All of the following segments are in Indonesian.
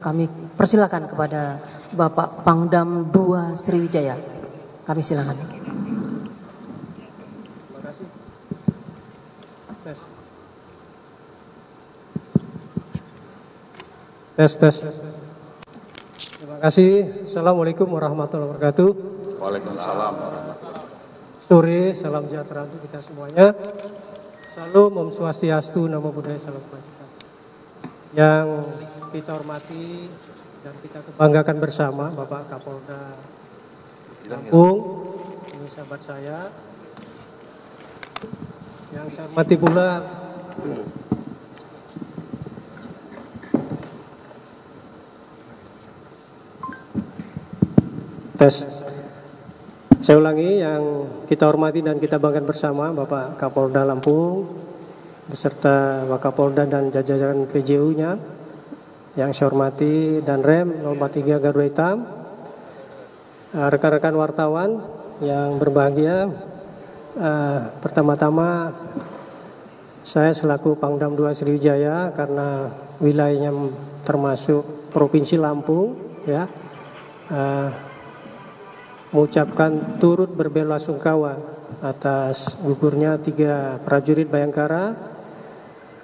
kami persilakan kepada Bapak Pangdam 2 Sriwijaya. Kami silakan. Terima kasih. Tes. Terima kasih. Assalamualaikum warahmatullahi wabarakatuh. Waalaikumsalam warahmatullahi wabarakatuh. Sore, salam sejahtera untuk kita semuanya. Salam Om Swastiastu, Namo Buddhaya, salam kebajikan. Yang kita hormati dan kita kebanggakan bersama Bapak Kapolda Lampung, ini sahabat saya. Yang saya hormati pula tes. Saya ulangi, yang kita hormati dan kita banggakan bersama Bapak Kapolda Lampung beserta Wakapolda dan jajaran PJU-nya. Yang saya hormati dan Rem 043 Garuda Hitam, rekan-rekan wartawan yang berbahagia. Pertama-tama saya selaku Pangdam 2 Sriwijaya, karena wilayahnya termasuk Provinsi Lampung, ya, mengucapkan turut berbelasungkawa atas gugurnya 3 prajurit Bayangkara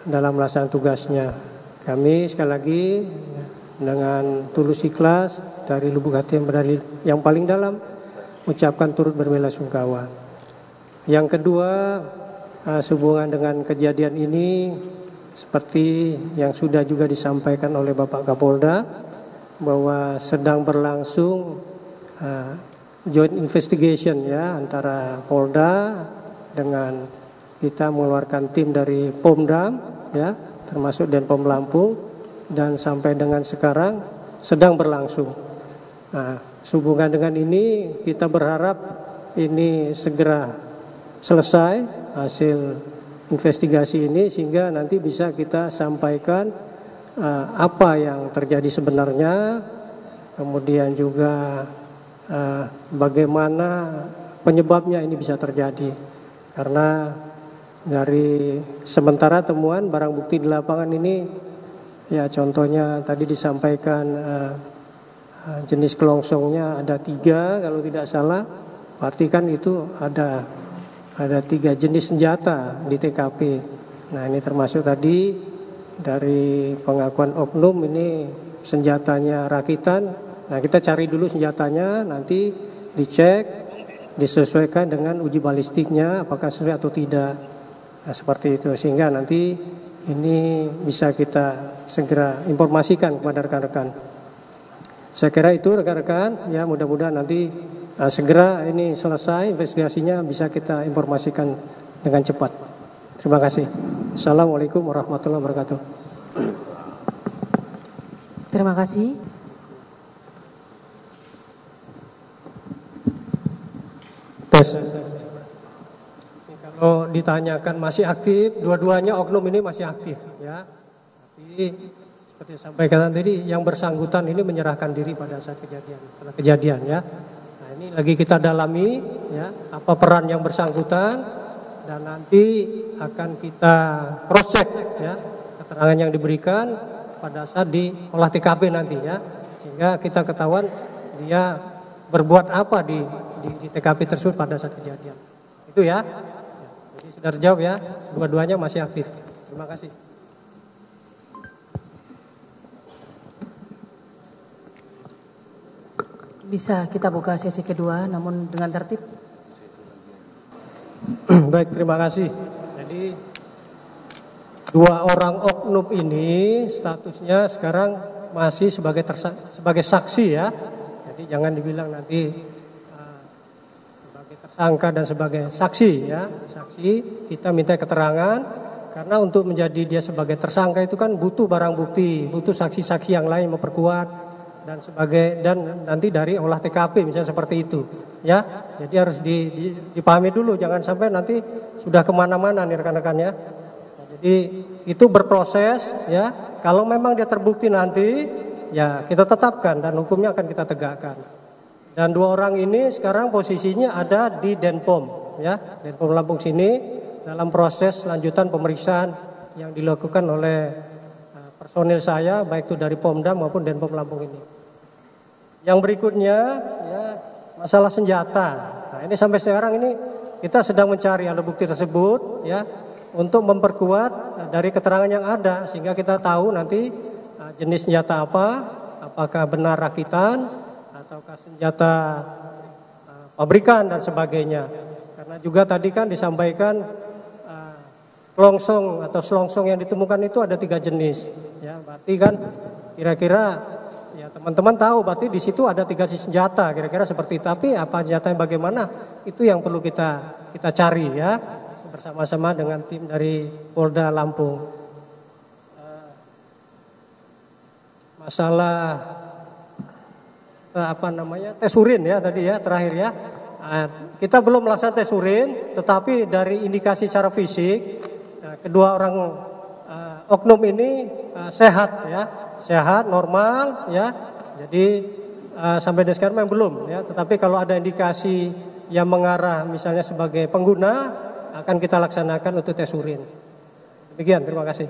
dalam melaksanakan tugasnya. Kami sekali lagi dengan tulus ikhlas dari lubuk hati yang paling dalam mengucapkan turut berbelasungkawa. Yang kedua, sehubungan dengan kejadian ini, seperti yang sudah juga disampaikan oleh Bapak Kapolda, bahwa sedang berlangsung joint investigation, ya, antara Polda dengan kita mengeluarkan tim dari Pomdam, ya, termasuk Denpom Lampung, dan sampai dengan sekarang sedang berlangsung. Nah, sehubungan dengan ini kita berharap ini segera selesai hasil investigasi ini, sehingga nanti bisa kita sampaikan apa yang terjadi sebenarnya, kemudian juga bagaimana penyebabnya ini bisa terjadi. Karena dari sementara temuan barang bukti di lapangan ini, ya, contohnya tadi disampaikan jenis kelongsongnya ada 3 kalau tidak salah, berarti kan itu ada 3 jenis senjata di TKP. Nah, ini termasuk tadi dari pengakuan oknum ini senjatanya rakitan. Nah, kita cari dulu senjatanya, nanti dicek, disesuaikan dengan uji balistiknya apakah sesuai atau tidak. Nah, seperti itu, sehingga nanti ini bisa kita segera informasikan kepada rekan-rekan. Saya kira itu rekan-rekan, ya, mudah-mudahan nanti segera ini selesai investigasinya, bisa kita informasikan dengan cepat. Terima kasih. Assalamualaikum warahmatullahi wabarakatuh. Terima kasih. Tes. Kalau ditanyakan masih aktif, dua-duanya oknum ini masih aktif, ya. Tapi seperti sampaikan tadi, yang bersangkutan ini menyerahkan diri pada saat kejadian, ya. Nah, ini lagi kita dalami, ya, apa peran yang bersangkutan, dan nanti akan kita cross check, ya, keterangan yang diberikan pada saat di olah TKP nanti, ya, sehingga kita ketahuan dia berbuat apa di TKP tersebut pada saat kejadian. Itu, ya. Jadi sudah terjawab, ya, dua-duanya masih aktif. Terima kasih. Bisa kita buka sesi kedua, namun dengan tertib. Baik, terima kasih. Jadi 2 orang oknum ini statusnya sekarang masih sebagai saksi, ya. Jadi jangan dibilang nanti sebagai tersangka dan sebagai saksi, ya. Saksi kita minta keterangan, karena untuk menjadi dia sebagai tersangka itu kan butuh barang bukti, butuh saksi-saksi yang lain memperkuat dan nanti dari olah TKP misalnya seperti itu, ya. Jadi harus dipahami dulu, jangan sampai nanti sudah kemana-mana nih rekan-rekan, ya. Jadi itu berproses, ya. Kalau memang dia terbukti nanti, ya, kita tetapkan dan hukumnya akan kita tegakkan. Dan 2 orang ini sekarang posisinya ada di Denpom, ya, Denpom Lampung sini, dalam proses lanjutan pemeriksaan yang dilakukan oleh personil saya, baik itu dari Pomdam maupun Denpom Lampung ini. Yang berikutnya, ya, masalah senjata. Nah, ini sampai sekarang ini kita sedang mencari alat bukti tersebut, ya, untuk memperkuat dari keterangan yang ada, sehingga kita tahu nanti jenis senjata apa, apakah benar rakitan, ataukah senjata pabrikan dan sebagainya. Karena juga tadi kan disampaikan longsong atau selongsong yang ditemukan itu ada 3 jenis. Ya, berarti kan kira-kira ya teman-teman tahu berarti di situ ada 3 senjata kira-kira seperti itu. Tapi apa senjata yang bagaimana itu yang perlu kita cari ya bersama-sama dengan tim dari Polda Lampung. Masalah tes urin ya tadi ya terakhir ya. Kita belum melaksanakan tes urin, tetapi dari indikasi secara fisik kedua orang oknum ini sehat ya, sehat normal ya. Jadi sampai sekarang memang belum ya, tetapi kalau ada indikasi yang mengarah misalnya sebagai pengguna akan kita laksanakan untuk tes urin. Demikian, terima kasih.